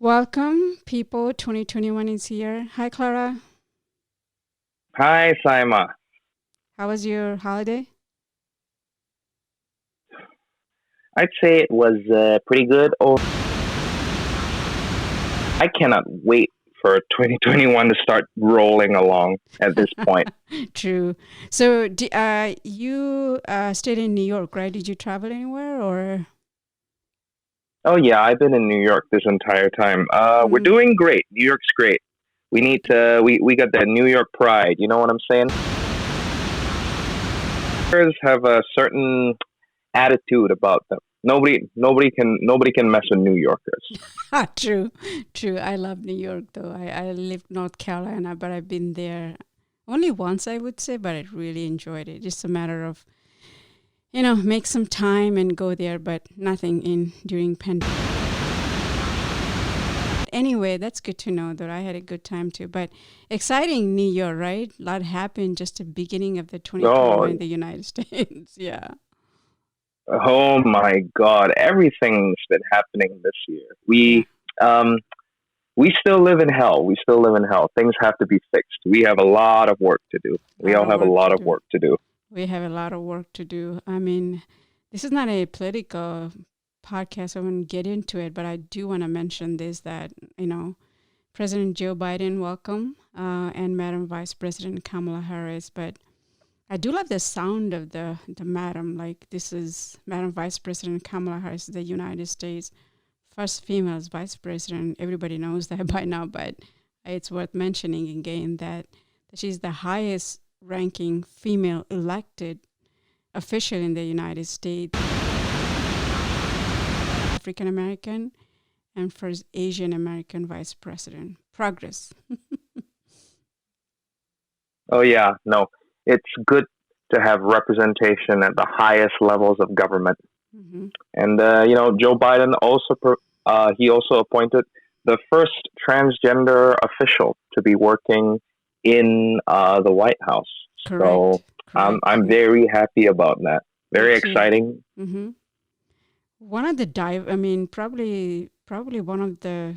Welcome, people. 2021 is here. Hi, Clara. Hi, Saima. How was your holiday? I'd say it was pretty good. Oh, I cannot wait for 2021 to start rolling along at this point. True. So, you stayed in New York, right? Did you travel anywhere or? Oh yeah, I've been in New York this entire time. We're Mm, doing great. New York's great. We got that New York pride. You know what I'm saying? Yorkers have a certain attitude about them. Nobody can mess with New Yorkers. true, true. I love New York, though. I lived North Carolina, but I've been there only once, I would say, but I really enjoyed it. Just a matter of, make some time and go there, but nothing in during pandemic. Anyway, that's good to know that I had a good time too. But exciting New Year, right? A lot happened just the beginning of the 2021 Oh, in the United States. Yeah. oh my God! Everything's been happening this year. Yeah. Um, we still live in hell. We still live in hell. Things have to be fixed. We have a lot of work to do. A We lot all of have a work to lot of do. work to do. We have a lot of work to do. I mean, this is not a political podcast. I won't get into it, but I do want to mention this that, President Joe Biden, welcome, and Madam Vice President Kamala Harris. But I do love the sound of the madam. Like this is Madam Vice President Kamala Harris, of the United States first female vice president. Everybody knows that by now, but it's worth mentioning again that she's the highest ranking female elected official in the United States, African American, and first Asian American vice president. Progress. Oh yeah, no, it's good to have representation at the highest levels of government. Hmm. And Joe Biden he also appointed the first transgender official to be working in the White House. So Correct. Correct. I'm very happy about that. Me Very too. exciting. Hmm. One of the I mean, probably one of the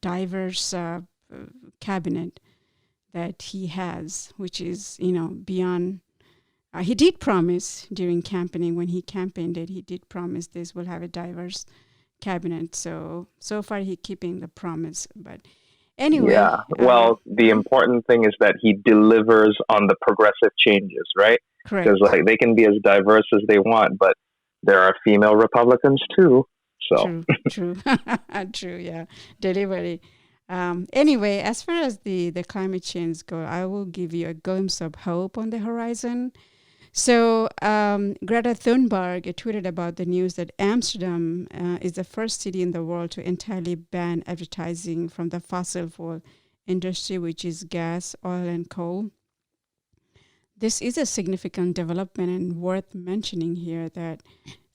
diverse cabinet that he has, which is beyond. He did promise during campaigning when he campaigned it. He did promise this will have a diverse cabinet. So far he keeping the promise. But anyway, Yeah. Well, the mhm, important thing is that he delivers on the progressive changes, right? Because correct. like they can be as diverse as they want, but there are female Republicans too. So True. True. True. Yeah. Delivery. Anyway, as far as the climate change go, I will give you a glimpse of hope on the horizon. So, Greta Thunberg tweeted about the news that Amsterdam is the first city in the world to entirely ban advertising from the fossil fuel industry, which is gas, oil, and coal. This is a significant development and worth mentioning here that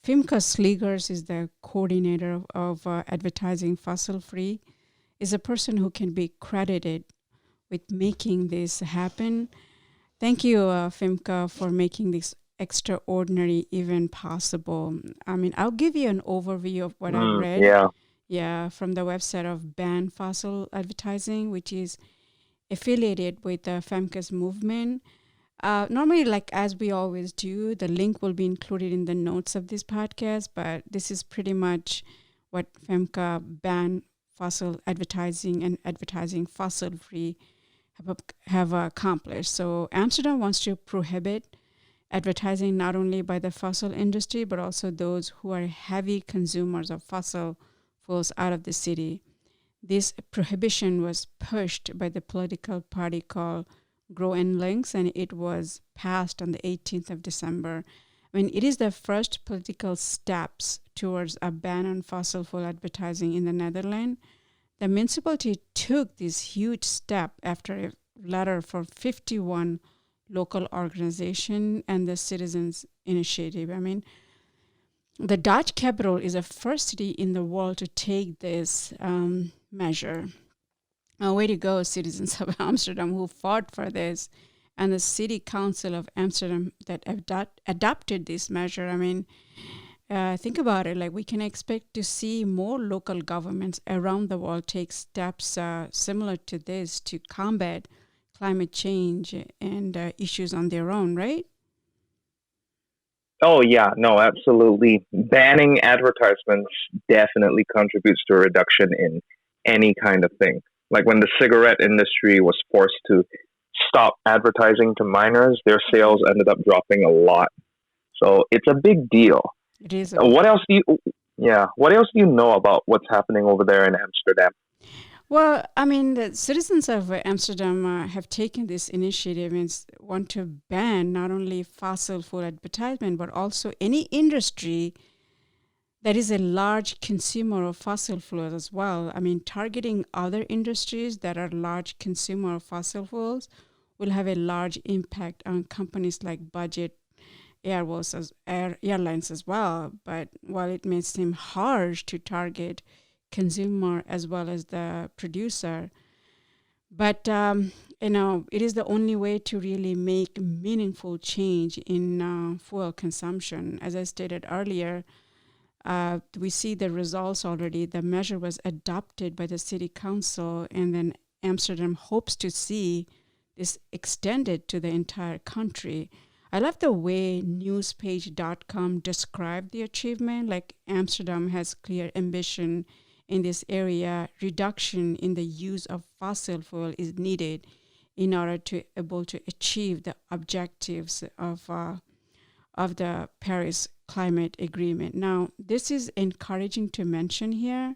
Femke Sligers is the coordinator of advertising fossil free, is a person who can be credited with making this happen. Thank you, Femke, for making this extraordinary event possible. I mean, I'll give you an overview of what I read. yeah. Yeah, from the website of Ban Fossil Advertising, which is affiliated with the Femke's movement. Normally, like as we always do, the link will be included in the notes of this podcast, but this is pretty much what Femke Ban Fossil Advertising and Advertising Fossil Free have accomplished. So Amsterdam wants to prohibit advertising not only by the fossil industry but also those who are heavy consumers of fossil fuels out of the city. This prohibition was pushed by the political party called Grow and Links, and it was passed on the 18th of December. I mean, it is the first political steps towards a ban on fossil fuel advertising in the Netherlands. The municipality took this huge step after a letter from 51 local organizations and the citizens initiative. I mean, the Dutch capital is the first city in the world to take this measure. Way to go, citizens of Amsterdam who fought for this, and the city council of Amsterdam that adopted this measure. I mean, think about it, like we can expect to see more local governments around the world take steps similar to this to combat climate change and issues on their own, right? Oh yeah, no, absolutely. Banning advertisements definitely contributes to a reduction in any kind of thing. Like when the cigarette industry was forced to stop advertising to minors, their sales ended up dropping a lot. So it's a big deal. It is a big What deal. else do you yeah, what else do you know about what's happening over there in Amsterdam? Well, I mean, the citizens of Amsterdam have taken this initiative and want to ban not only fossil fuel advertisement, but also any industry that is a large consumer of fossil fuels as well. I mean, targeting other industries that are large consumer of fossil fuels will have a large impact on companies like budget airlines as well. But while it may seem harsh to target consumer as well as the producer, but it is the only way to really make meaningful change in fuel consumption. As I stated earlier, we see the results already. The measure was adopted by the city council, and then Amsterdam hopes to see this extended to the entire country. I love the way newspage.com described the achievement. Like Amsterdam has clear ambition in this area. Reduction in the use of fossil fuel is needed in order to able to achieve the objectives of the Paris Climate Agreement. Now, this is encouraging to mention here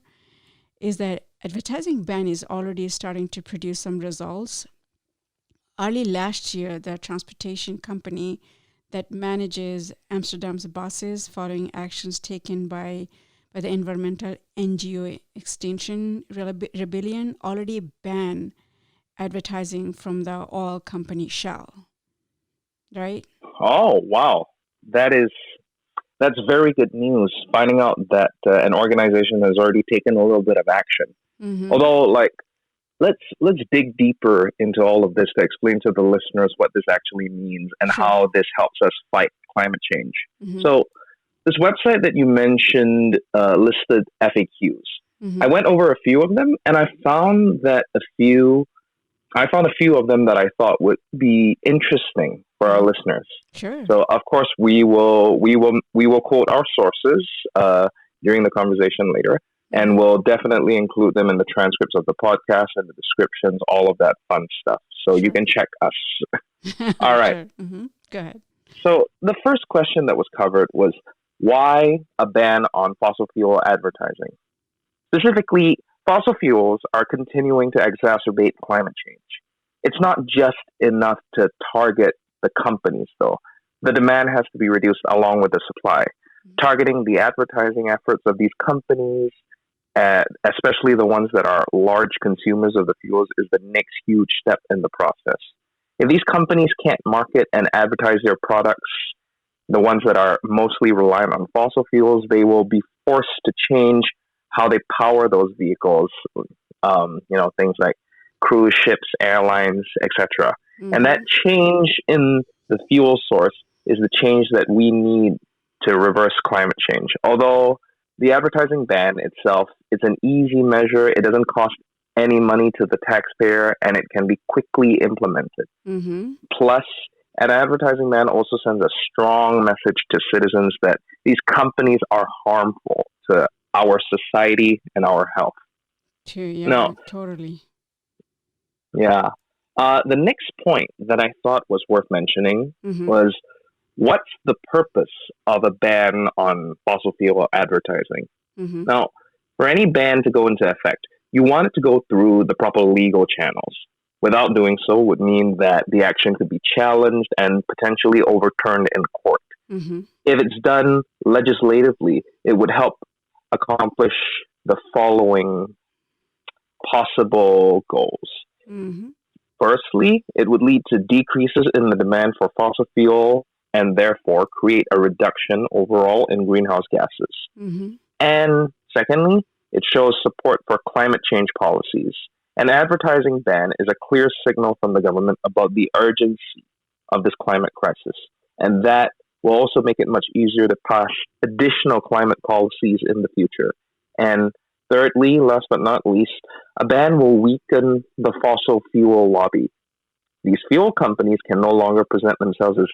is that advertising ban is already starting to produce some results. Early last year, the transportation company that manages Amsterdam's buses, following actions taken by the environmental NGO Extinction Rebellion, already banned advertising from the oil company Shell, right? Oh, wow. That is that's very good news. Finding out that an organization has already taken a little bit of action. Mm-hmm. Although, like, let's dig deeper into all of this to explain to the listeners what this actually means and Sure. how this helps us fight climate change. Mm-hmm. So, this website that you mentioned listed FAQs. I Mm-hmm. went over a few of them, and I found a few of them that I thought would be interesting for our Mm-hmm. listeners. Sure. So, of course, we will quote our sources during the conversation later, and Mm-hmm. we'll definitely include them in the transcripts of the podcast and the descriptions, all of that fun stuff. So you Sure. can check us. All right. Sure. Mm-hmm. Go ahead. So the first question that was covered was why a ban on fossil fuel advertising? Specifically, fossil fuels are continuing to exacerbate climate change. It's not just enough to target the companies, though. The demand has to be reduced along with the supply. Targeting the advertising efforts of these companies, especially the ones that are large consumers of the fuels, is the next huge step in the process. If these companies can't market and advertise their products, the ones that are mostly reliant on fossil fuels, they will be forced to change how they power those vehicles. Things like cruise ships, airlines, etc. And that Mm-hmm. change in the fuel source is the change that we need to reverse climate change. Although the advertising ban itself is an easy measure, it doesn't cost any money to the taxpayer, and it can be quickly implemented. Mm-hmm. Plus, an advertising ban also sends a strong message to citizens that these companies are harmful to our society and our health. True. Yeah. Now, Totally. yeah. The next point that I thought was worth mentioning Mm-hmm. was what's the purpose of a ban on fossil fuel advertising? Mm-hmm. Now, for any ban to go into effect, you want it to go through the proper legal channels. Without doing so would mean that the action could be challenged and potentially overturned in court. Mm-hmm. If it's done legislatively, it would help accomplish the following possible goals. Mm-hmm. Firstly, it would lead to decreases in the demand for fossil fuel and therefore create a reduction overall in greenhouse gases. Mm-hmm. And secondly, it shows support for climate change policies. An advertising ban is a clear signal from the government about the urgency of this climate crisis, and that will also make it much easier to pass additional climate policies in the future. And thirdly, last but not least, a ban will weaken the fossil fuel lobby. These fuel companies can no longer present themselves as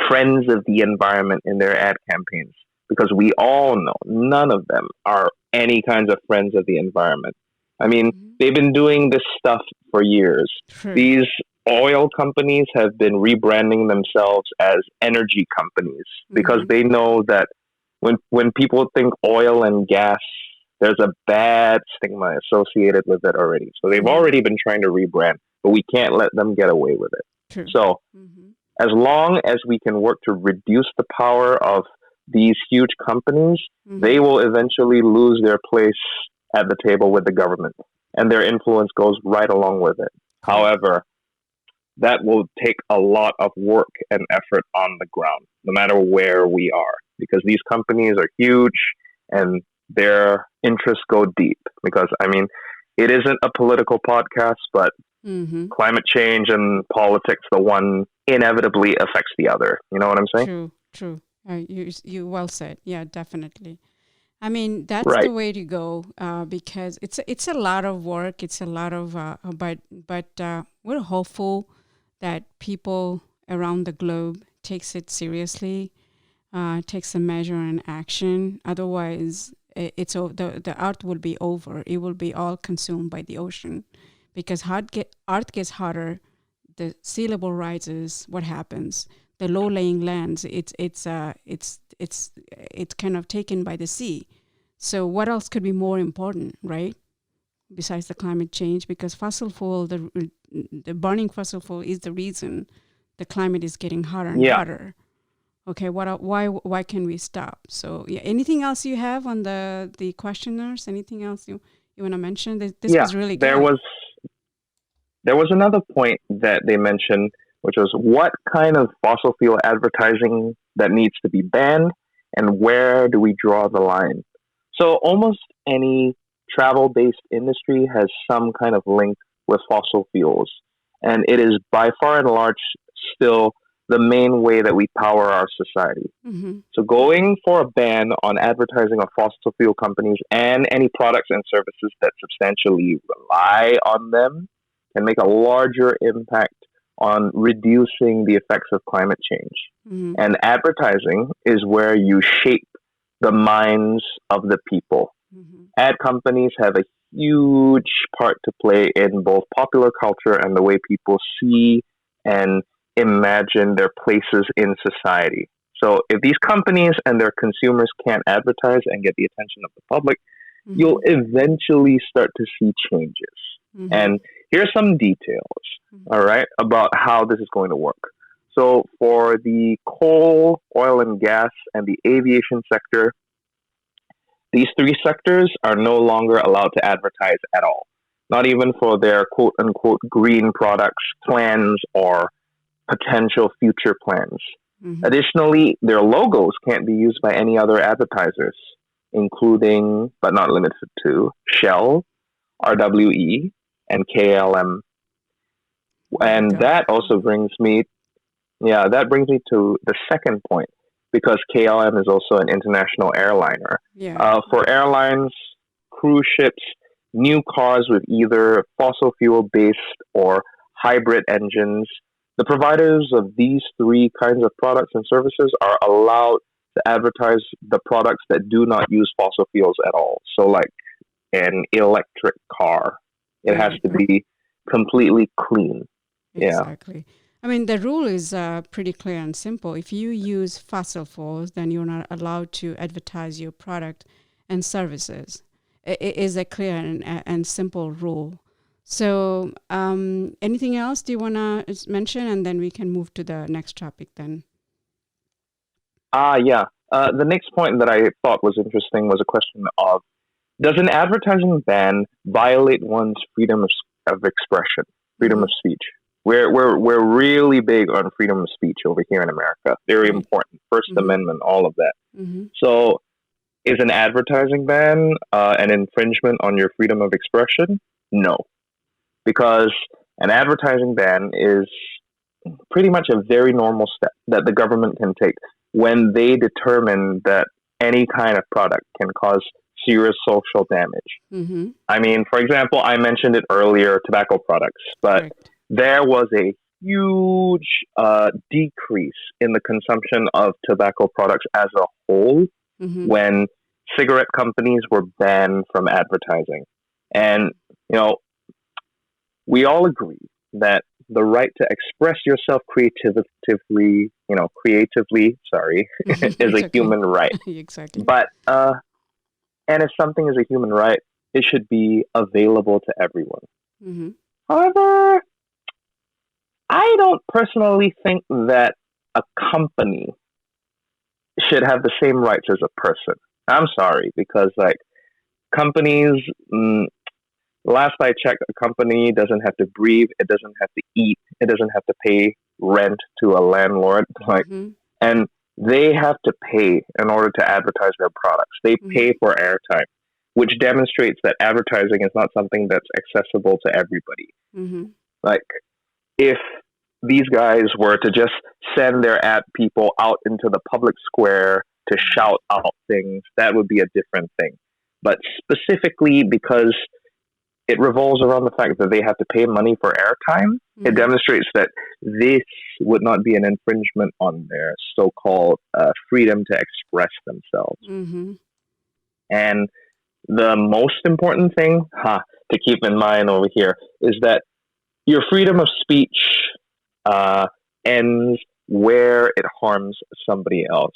friends of the environment in their ad campaigns because we all know none of them are any kinds of friends of the environment. I mean, Mm-hmm. they've been doing this stuff for years. True. These oil companies have been rebranding themselves as energy companies because Mm-hmm. they know that when people think oil and gas, there's a bad stigma associated with it already. So they've Mm-hmm. already been trying to rebrand, but we can't let them get away with it. True. So Mm-hmm. as long as we can work to reduce the power of these huge companies, they Mm-hmm. will eventually lose their place at the table with the government, and their influence goes right along with it. Correct. However, that will take a lot of work and effort on the ground, no matter where we are, because these companies are huge and their interests go deep. Because, I mean, it isn't a political podcast, but Mm-hmm. climate change and politics, the one inevitably affects the other. You know what I'm saying? True. True. You well said. Yeah, definitely. I mean, that's Right. the way to go because it's a lot of work. It's a lot of but we're hopeful that people around the globe takes it seriously, takes a measure and action. Otherwise, the art will be over. It will be all consumed by the ocean because art gets hotter. The sea level rises. What happens? The low-lying lands. It's kind of taken by the sea. So what else could be more important, right? Besides the climate change, because fossil fuel, the burning fossil fuel is the reason the climate is getting hotter and Yeah. hotter. Okay, why can we stop? So yeah, anything else you have on the questionnaires? Anything else you want to mention? This Yeah. was really There good. was there was another point that they mentioned, which was what kind of fossil fuel advertising that needs to be banned and where do we draw the line? So almost any travel based industry has some kind of link with fossil fuels. And it is by far and large still the main way that we power our society. Mm-hmm. So going for a ban on advertising of fossil fuel companies and any products and services that substantially rely on them can make a larger impact on reducing the effects of climate change. Mm-hmm. And advertising is where you shape the minds of the people. Mm-hmm. Ad companies have a huge part to play in both popular culture and the way people see and imagine their places in society. So if these companies and their consumers can't advertise and get the attention of the public, Mm-hmm. you'll eventually start to see changes. Mm-hmm. And here's some details, all right, about how this is going to work. So for the coal, oil and gas, and the aviation sector, these three sectors are no longer allowed to advertise at all, not even for their quote unquote green products, plans, or potential future plans. Mm-hmm. Additionally, their logos can't be used by any other advertisers, including, but not limited to, Shell, RWE, and KLM. There you And go. that also brings me, that brings me to the second point, because KLM is also an international airliner. Yeah. For airlines, cruise ships, new cars with either fossil fuel based or hybrid engines, the providers of these three kinds of products and services are allowed to advertise the products that do not use fossil fuels at all. So, like an electric car, it There has you to go. be completely clean. Yeah. Exactly. I mean, the rule is pretty clear and simple. If you use fossil fuels, then you're not allowed to advertise your product and services. It is a clear and simple rule. So, anything else do you want to mention? And then we can move to the next topic then. Yeah. The next point that I thought was interesting was a question of, does an advertising ban violate one's freedom of expression, freedom Mm-hmm. of speech? We're really big on freedom of speech over here in America. Very Right. important. First Mm-hmm. Amendment, all of that. Mm-hmm. So, is an advertising ban an infringement on your freedom of expression? No, because an advertising ban is pretty much a very normal step that the government can take when they determine that any kind of product can cause serious social damage. Mm-hmm. I mean, for example, I mentioned it earlier, tobacco products, but Correct. there was a huge decrease in the consumption of tobacco products as a whole Mm-hmm. when cigarette companies were banned from advertising. And, you know, we all agree that the right to express yourself creatively, is It's a okay. human right. Exactly. But, and if something is a human right, it should be available to everyone. Mm-hmm. However, I don't personally think that a company should have the same rights as a person. I'm sorry, because like companies, last I checked, a company doesn't have to breathe, it doesn't have to eat, it doesn't have to pay rent to a landlord, like, Mm-hmm. and they have to pay in order to advertise their products. They Mm-hmm. pay for airtime, which demonstrates that advertising is not something that's accessible to everybody. Mm-hmm. Like, if these guys were to just send their ad people out into the public square to shout out things, that would be a different thing. But specifically because it revolves around the fact that they have to pay money for airtime, it Mm-hmm. demonstrates that this would not be an infringement on their so-called freedom to express themselves. Mm-hmm. And the most important thing to keep in mind over here is that your freedom of speech uh, ends where it harms somebody else.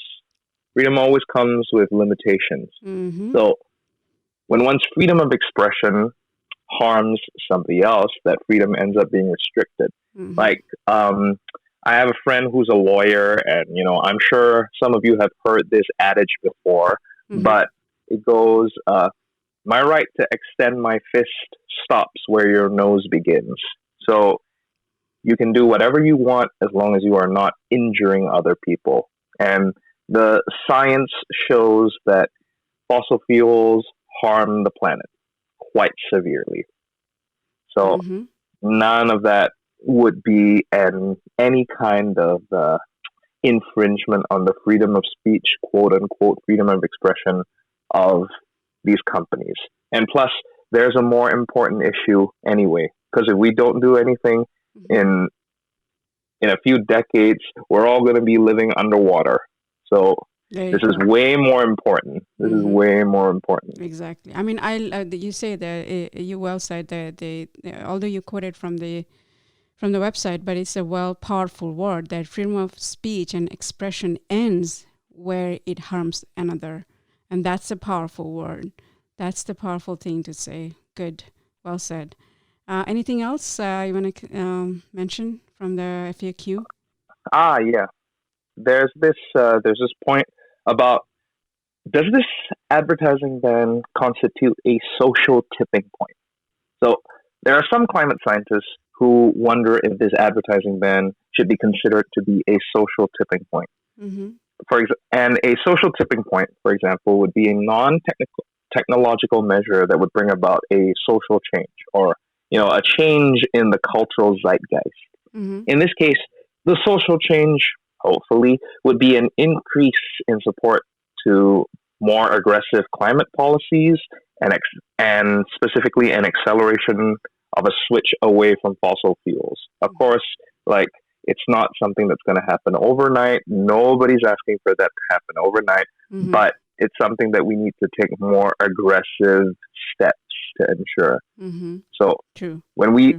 Freedom always comes with limitations. Mm-hmm. So when one's freedom of expression harms somebody else, that freedom ends up being restricted. Mm-hmm. Like, I have a friend who's a lawyer, and I'm sure some of you have heard this adage before, Mm-hmm. but it goes, "My right to extend my fist stops where your nose begins." So you can do whatever you want as long as you are not injuring other people. And the science shows that fossil fuels harm the planet quite severely. So Mm-hmm. none of that would be any kind of infringement on the freedom of speech, quote unquote, freedom of expression of these companies. And plus, there's a more important issue anyway, because if we don't do anything Mm-hmm. in a few decades, we're all going to be living underwater. So There you this is go. way more important. This is Mm-hmm. way more important. Exactly. I mean, you say that you well said that although you quoted from the website, but it's a powerful word that freedom of speech and expression ends where it harms another, and that's a powerful word. That's the powerful thing to say. Good, well said. Anything else you want to mention from the FAQ? Yeah. There's this point about, does this advertising ban constitute a social tipping point? So there are some climate scientists who wonder if this advertising ban should be considered to be a social tipping point. Mm-hmm. And a social tipping point, for example, would be a non-technological measure that would bring about a social change, or a change in the cultural zeitgeist. Mm-hmm. In this case, the social change, hopefully, would be an increase in support to more aggressive climate policies, and specifically an acceleration of a switch away from fossil fuels. Of course, like, it's not something that's going to happen overnight. Nobody's asking for that to happen overnight, Mm-hmm. but it's something that we need to take more aggressive steps to ensure. Mm-hmm. So True. when we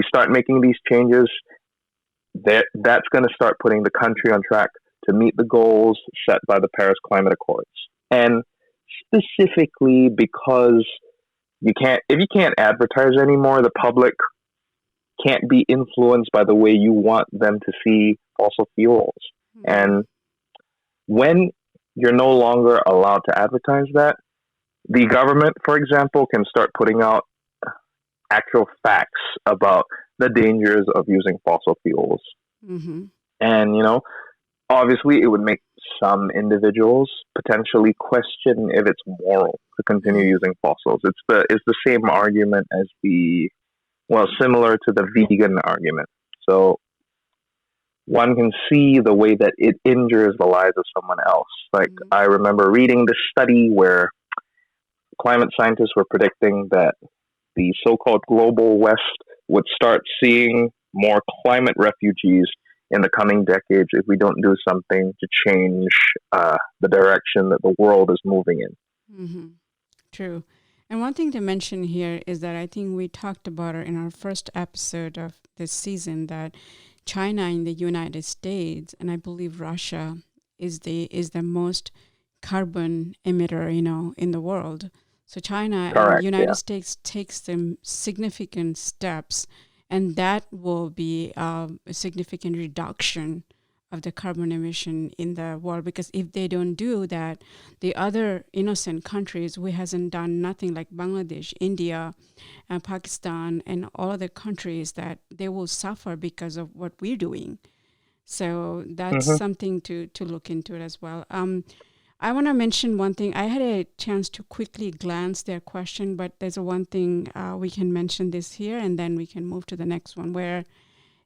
start making these changes, that's going to start putting the country on track to meet the goals set by the Paris Climate Accords. And specifically because if you can't advertise anymore, the public can't be influenced by the way you want them to see fossil fuels. Mm-hmm. And when you're no longer allowed to advertise that, the government, for example, can start putting out actual facts about the dangers of using fossil fuels. Mm-hmm. And, obviously it would make some individuals potentially question if it's moral to continue Mm-hmm. using fossils. It's the same argument as similar to the vegan argument. So one can see the way that it injures the lives of someone else. Like, Mm-hmm. I remember reading this study where climate scientists were predicting that the so-called global West would start seeing more climate refugees in the coming decades if we don't do something to change the direction that the world is moving in. Mm-hmm. True. And one thing to mention here is that I think we talked about it in our first episode of this season that China and the United States, and I believe Russia is the most carbon emitter, in the world. So China and Correct. United Yeah. States takes some significant steps, and that will be a significant reduction of the carbon emission in the world. Because if they don't do that, the other innocent countries who hasn't done nothing, like Bangladesh, India, and Pakistan, and all other countries, that they will suffer because of what we're doing. So that's Hmm. something to look into it as well. I want to mention one thing. I had a chance to quickly glance their question, but there's a one thing we can mention this here, and then we can move to the next one. Where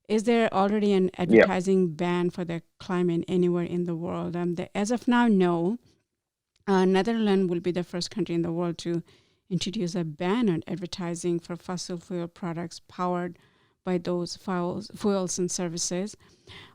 is there already an Yeah. advertising ban for the climate anywhere in the world? As of now, no. Netherlands will be the first country in the world to introduce a ban on advertising for fossil fuel products powered by those fuels and services.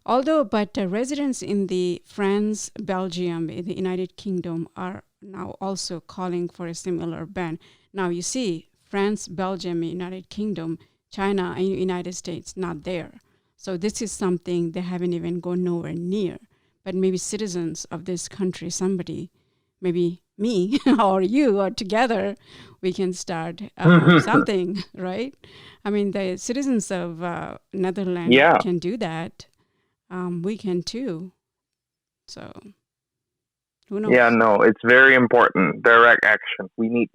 But residents in the France, Belgium, in the United Kingdom are now also calling for a similar ban. Now you see, France, Belgium, United Kingdom, China, and United States not there. So this is something they haven't even gone nowhere near. But maybe citizens of this country, somebody, maybe me or you or together, we can start something, right? I mean, the citizens of Netherlands Yeah. can do that. We can too. So who Yeah, knows? no, it's very important. Direct action. We need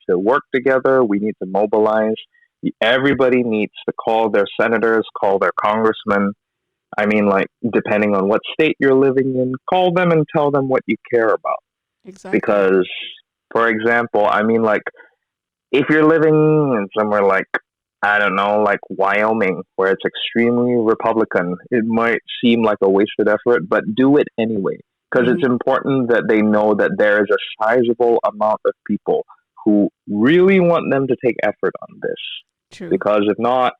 to work together. We need to mobilize. Everybody needs to call their senators, call their congressmen. I mean, like, depending on what state you're living in, call them and tell them what you care about. Exactly. Because, for example, I mean, like, if you're living in somewhere like, I don't know, like Wyoming, where it's extremely Republican, it might seem like a wasted effort, but do it anyway. Because Mm-hmm. it's important that they know that there is a sizable amount of people who really want them to take effort on this. True. Because if not,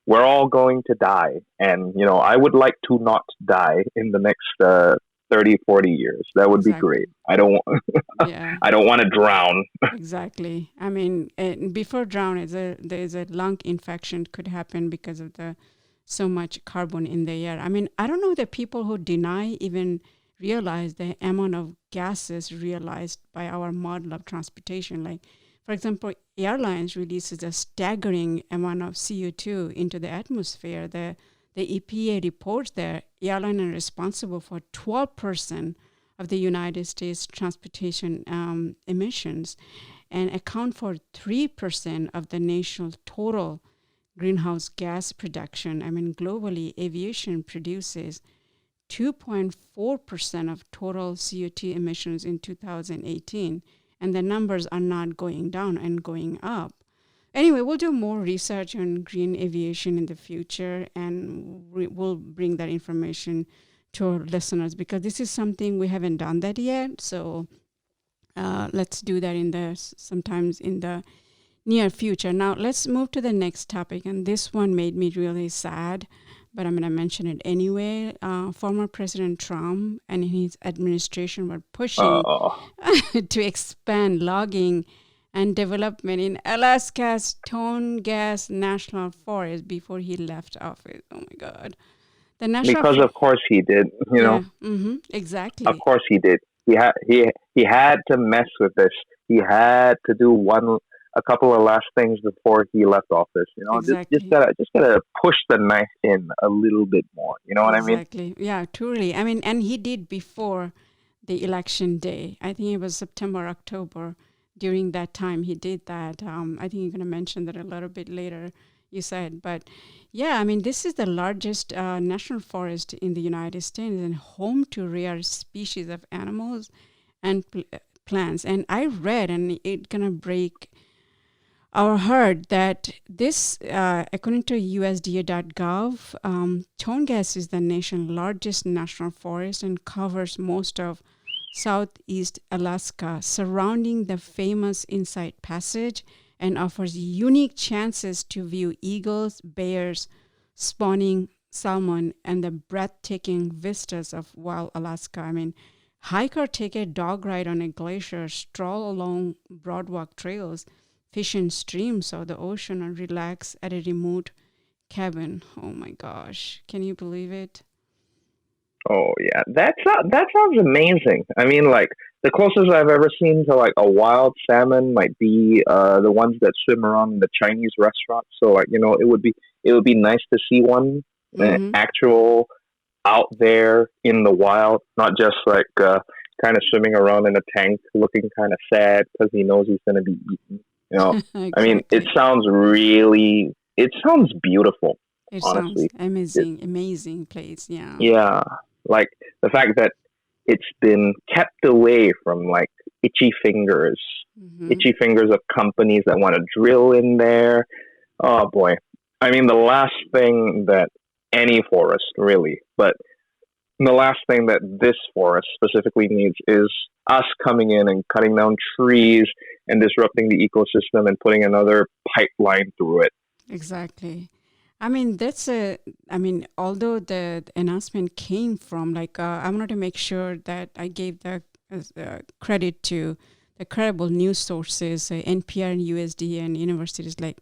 we're all going to die. And, I would like to not die in the next 30, 40 years. That would be great. Exactly. I don't, Yeah. I don't want to drown. Exactly. I mean, before drown, there's a lung infection could happen because of the so much carbon in the air. I mean, I don't know the people who deny even realize the amount of gases realized by our model of transportation. Like, for example, airlines releases a staggering amount of CO2 into the atmosphere. The EPA reports that airlines are responsible for 12% of the United States transportation emissions and account for 3% of the nation's total greenhouse gas production. I mean, globally, aviation produces 2.4% of total CO2 emissions in 2018, and the numbers are not going down and going up. Anyway, we'll do more research on green aviation in the future, and we'll bring that information to our listeners because this is something we haven't done that yet. So let's do that sometimes in the near future. Now let's move to the next topic, and this one made me really sad, but I'm going to mention it anyway. Former President Trump and his administration were pushing Oh, to expand logging and development in Alaska's Tongass National Forest before he left office. Oh my God. The national, because of course he did. yeah, Of exactly, course he did. He had to mess with this. He had to do a couple of last things before he left office. Just exactly, gotta push the knife in a little bit more. You know what I mean? exactly. Yeah, truly. I mean, and he did before the election day. I think it was September, October. During that time, he did that. I think you're going to mention that a little bit later, you said. But yeah, I mean, this is the largest national forest in the United States and home to rare species of animals and plants. And I read, and it's going to break or heard that this, according to USDA.gov, Tongass is the nation's largest national forest and covers most of southeast Alaska, surrounding the famous Inside Passage, and offers unique chances to view eagles, bears, spawning salmon, and the breathtaking vistas of wild Alaska. I mean, hike or take a dog ride on a glacier, stroll along broadwalk trails, fish in streams or the ocean, or relax at a remote cabin. Oh my gosh. Can you believe it? Oh yeah, that sounds amazing. I mean, like the closest I've ever seen to like a wild salmon might be the ones that swim around in the Chinese restaurants. So like it would be nice to see one Mm-hmm. actual out there in the wild, not just like kind of swimming around in a tank, looking kind of sad because he knows he's going to be eaten. You know, I mean, Exactly. it sounds beautiful, It sounds honestly. It, amazing, amazing place. Yeah. yeah, like the fact that it's been kept away from like itchy fingers, Mm-hmm. itchy fingers of companies that want to drill in there. Oh boy. I mean, the last thing that any forest really, but the last thing that this forest specifically needs is us coming in and cutting down trees and disrupting the ecosystem and putting another pipeline through it. Exactly. I mean, although the announcement came from, like, I wanted to make sure that I gave the credit to the credible news sources, NPR and USD and universities like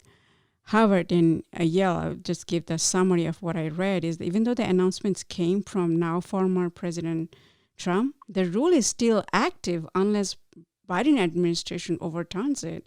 Harvard and Yale. I'll just give the summary of what I read is that even though the announcements came from now former President Trump, the rule is still active unless Biden administration overturns it.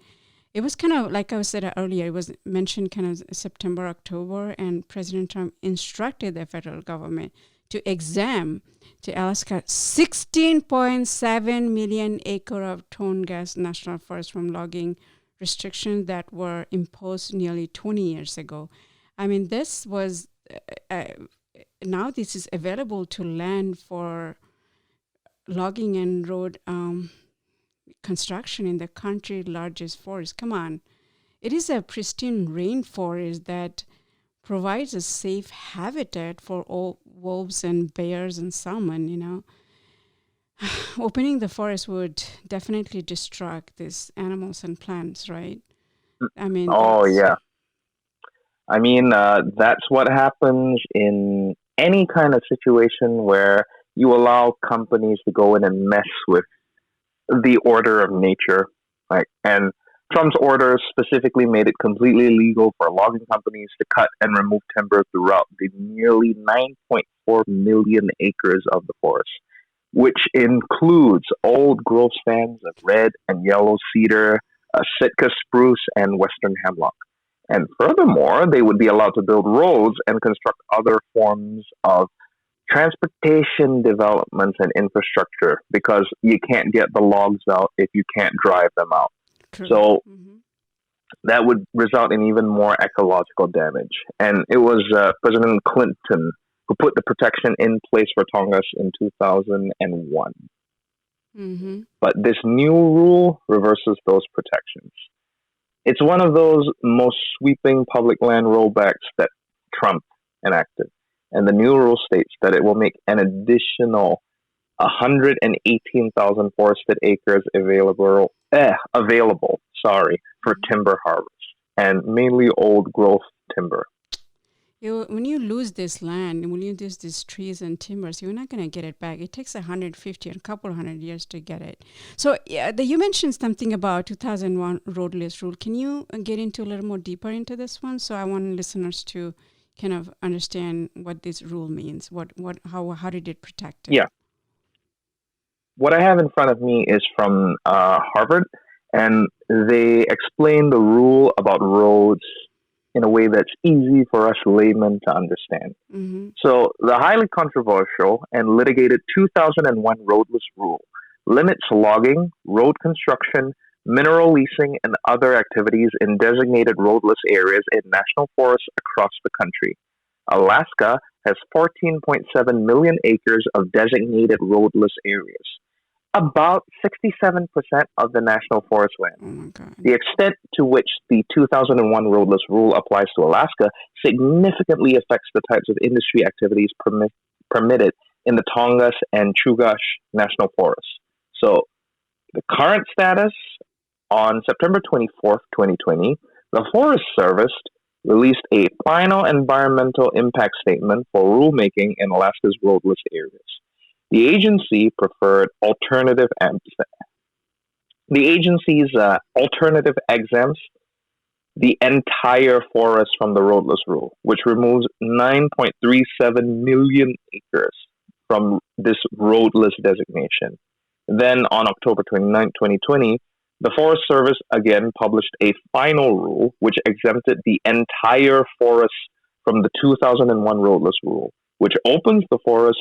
It was kind of like I said earlier, it was mentioned kind of September, October, and President Trump instructed the federal government to exempt to Alaska 16.7 million acre of Tongass National Forest from logging restrictions that were imposed nearly 20 years ago. I mean, this was now this is available to land for logging and road construction in the country's largest forest. Come on. It is a pristine rainforest that provides a safe habitat for all wolves and bears and salmon, you know. Opening the forest would definitely distract these animals and plants, right? I mean, Oh that's yeah. I mean, that's what happens in any kind of situation where you allow companies to go in and mess with the order of nature. Like, and Trump's orders specifically made it completely legal for logging companies to cut and remove timber throughout the nearly 9.4 million acres of the forest, which includes old growth stands of red and yellow cedar, Sitka spruce, and western hemlock. And furthermore, they would be allowed to build roads and construct other forms of transportation developments and infrastructure because you can't get the logs out if you can't drive them out. true. So Hmm. that would result in even more ecological damage. And it was President Clinton who put the protection in place for Tongass in 2001. Hmm. But this new rule reverses those protections. It's one of those most sweeping public land rollbacks that Trump enacted. And the new rule states that it will make an additional 118,000 forested acres available, for timber harvest, and mainly old growth timber. When you lose this land, when you lose these trees and timbers, you're not going to get it back. It takes 150 or a couple hundred years to get it. So yeah, you mentioned something about 2001 Roadless Rule. Can you get into a little more deeper into this one? So I want listeners to kind of understand what this rule means. How did it protect it? Yeah, what I have in front of me is from Harvard, and they explain the rule about roads in a way that's easy for us laymen to understand. Mm-hmm. So, the highly controversial and litigated 2001 Roadless Rule limits logging, road construction, mineral leasing, and other activities in designated roadless areas in national forests across the country. Alaska has 14.7 million acres of designated roadless areas. about 67% of the national forest land. Oh my God. The extent to which the 2001 Roadless Rule applies to Alaska significantly affects the types of industry activities permitted in the Tongass and Tongass National Forest. So, the current status on September 24th, 2020, the Forest Service released a final environmental impact statement for rulemaking in Alaska's roadless areas. The agency preferred alternative the agency's alternative exempts the entire forest from the Roadless Rule, which removes 9.37 million acres from this roadless designation. Then on October 29, 2020, the Forest Service again published a final rule which exempted the entire forest from the 2001 Roadless Rule, which opens the forest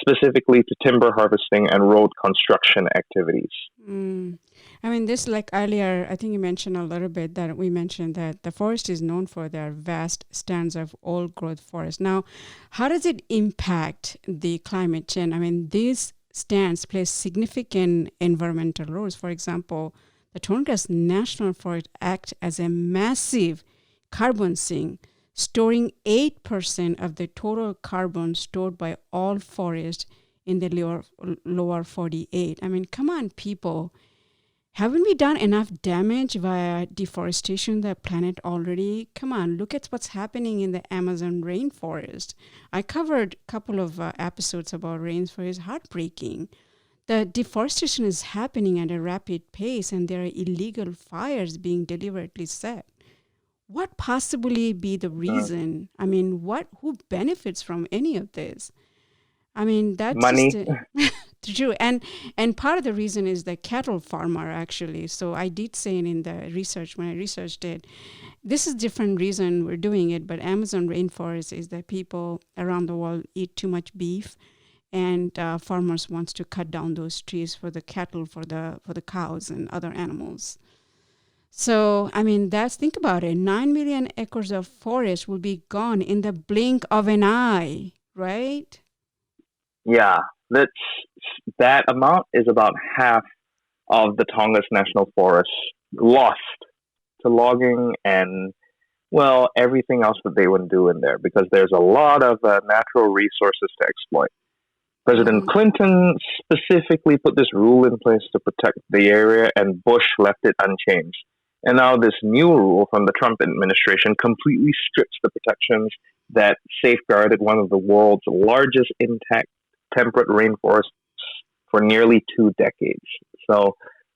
specifically to timber harvesting and road construction activities. I mean, this like earlier, I think you mentioned a little bit that we mentioned that the forest is known for their vast stands of old growth forest. Now, how does it impact the climate change? I mean, these stands play significant environmental roles. For example, the Tongass National Forest acts as a massive carbon sink, storing 8% of the total carbon stored by all forests in the lower 48. I mean, come on, people. Haven't we done enough damage via deforestation to the planet already? Come on, look at what's happening in the Amazon rainforest. I covered a couple of episodes about rainforest. Heartbreaking. The deforestation is happening at a rapid pace, and there are illegal fires being deliberately set. What possibly be the reason? I mean, who benefits from any of this? I mean, that's Money. just true. And part of the reason is the cattle farmer, actually. So I did say it in the research, when I researched it, this is different reason we're doing it, but Amazon rainforest is that people around the world eat too much beef, and farmers wants to cut down those trees for the cattle, for the cows and other animals. So, I mean, think about it. 9 million acres of forest will be gone in the blink of an eye, right? Yeah, that's that amount is about half of the Tongass National Forest lost to logging and well everything else that they would do in there because there's a lot of natural resources to exploit. President Mm-hmm. Clinton specifically put this rule in place to protect the area, and Bush left it unchanged. And now this new rule from the Trump administration completely strips the protections that safeguarded one of the world's largest intact temperate rainforests for nearly 2 decades. So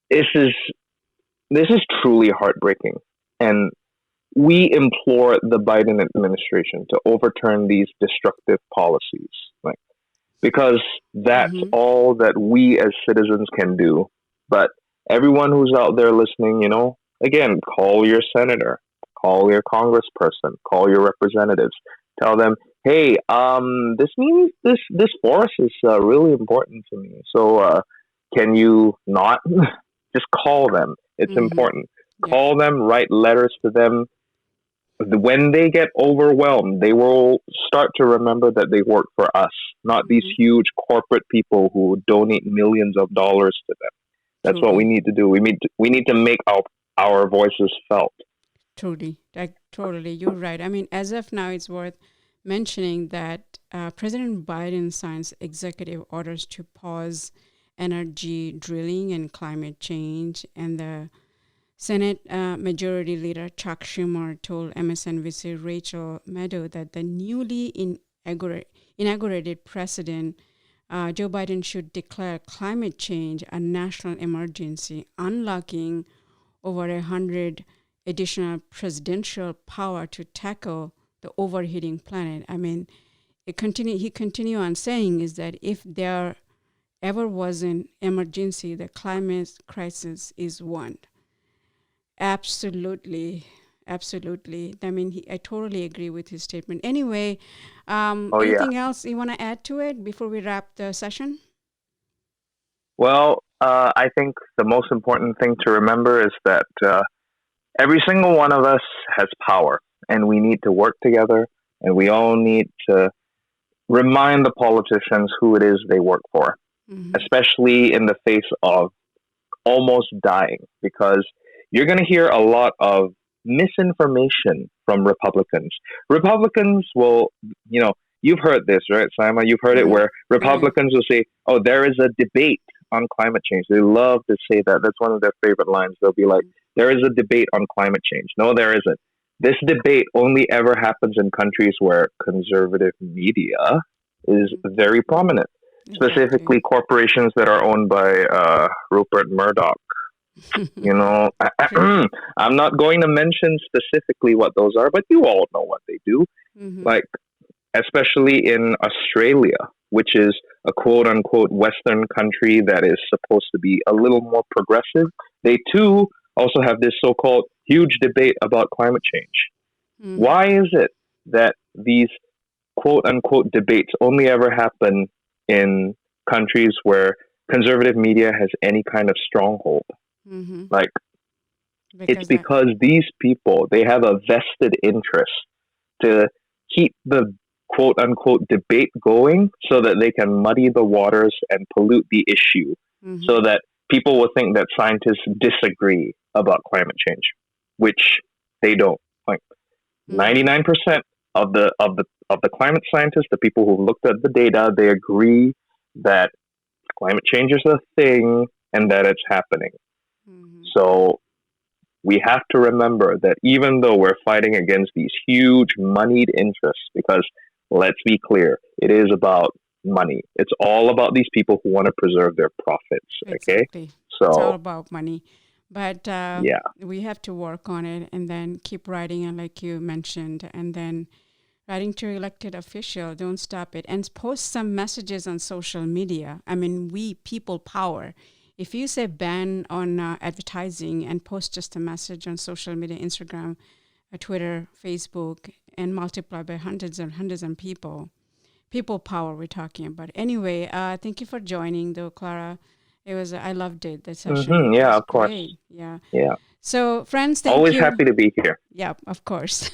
this is truly heartbreaking, and we implore the Biden administration to overturn these destructive policies, like because that's Mm-hmm. all that we as citizens can do. But everyone who's out there listening, again, call your senator, call your congressperson, call your representatives, tell them, hey, this forest is really important to me. So can you not just call them? It's Mm-hmm. important. Yeah. Call them, write letters to them. When they get overwhelmed, they will start to remember that they work for us, not these Mm-hmm. huge corporate people who donate millions of dollars to them. That's what we Truly. need to do. We need to make our voices felt. Truly. Like, totally. You're right. I mean, as of now, it's worth mentioning that President Biden signs executive orders to pause energy drilling and climate change. And the Senate Majority Leader Chuck Schumer told MSNBC Rachel Maddow that the newly inaugurated president, Joe Biden, should declare climate change a national emergency, unlocking over 100 additional presidential power to tackle the overheating planet. I mean, he continued on saying is that if there ever was an emergency, the climate crisis is one. Absolutely. Absolutely. I mean, I totally agree with his statement. Anyway, Oh yeah. anything else you want to add to it before we wrap the session? Well, I think the most important thing to remember is that every single one of us has power, and we need to work together, and we all need to remind the politicians who it is they work for. Mm-hmm. especially in the face of almost dying, because you're going to hear a lot of misinformation from Republicans. Republicans will, you know, you've heard this, right, Saima? You've heard it Mm-hmm. where Yeah. Republicans will say, oh, there is a debate on climate change. They love to say that. That's one of their favorite lines. They'll be like, there is a debate on climate change. No, there isn't. This debate only ever happens in countries where conservative media is Mm-hmm. very prominent, Exactly. specifically corporations that are owned by Rupert Murdoch. You know, True. I'm not going to mention specifically what those are, but you all know what they do. Mm-hmm. Like, especially in Australia, which is a quote unquote Western country that is supposed to be a little more progressive, they too also have this so called huge debate about climate change. Mm-hmm. Why is it that these quote unquote debates only ever happen in countries where conservative media has any kind of stronghold? Mm-hmm. Like, it's Because that. because these people, they have a vested interest to keep the quote unquote debate going so that they can muddy the waters and pollute the issue, Mm-hmm. so that people will think that scientists disagree about climate change, which they don't. Like, Mm-hmm. 99% of the climate scientists, the people who looked at the data, they agree that climate change is a thing and that it's happening. Mm-hmm. So we have to remember that even though we're fighting against these huge moneyed interests, because let's be clear, it is about money. It's all about these people who want to preserve their profits. Okay, Exactly. It's all so about money. But yeah, we have to work on it and then keep writing, and like you mentioned, and then writing to elected official. Don't stop it. And post some messages on social media. I mean, we people power. If you say ban on advertising and post just a message on social media, Instagram, Twitter, Facebook, and multiply by hundreds of people power we're talking about. Anyway, thank you for joining, though, Clara. It was I loved it. The session yeah, was of course, great. Yeah. yeah. So, friends, thank Always you. happy to be here. Yeah, of course.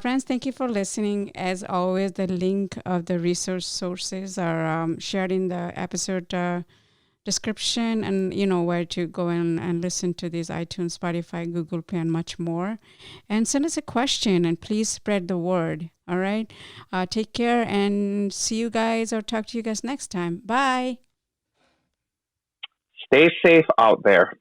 Friends, thank you for listening. As always, the link of the resource sources are shared in the episode description, and you know where to go in and listen to these: iTunes, Spotify, Google Play, and much more. And send us a question, and please spread the word. All right. Take care, and see you guys, or talk to you guys next time. Bye. Stay safe out there.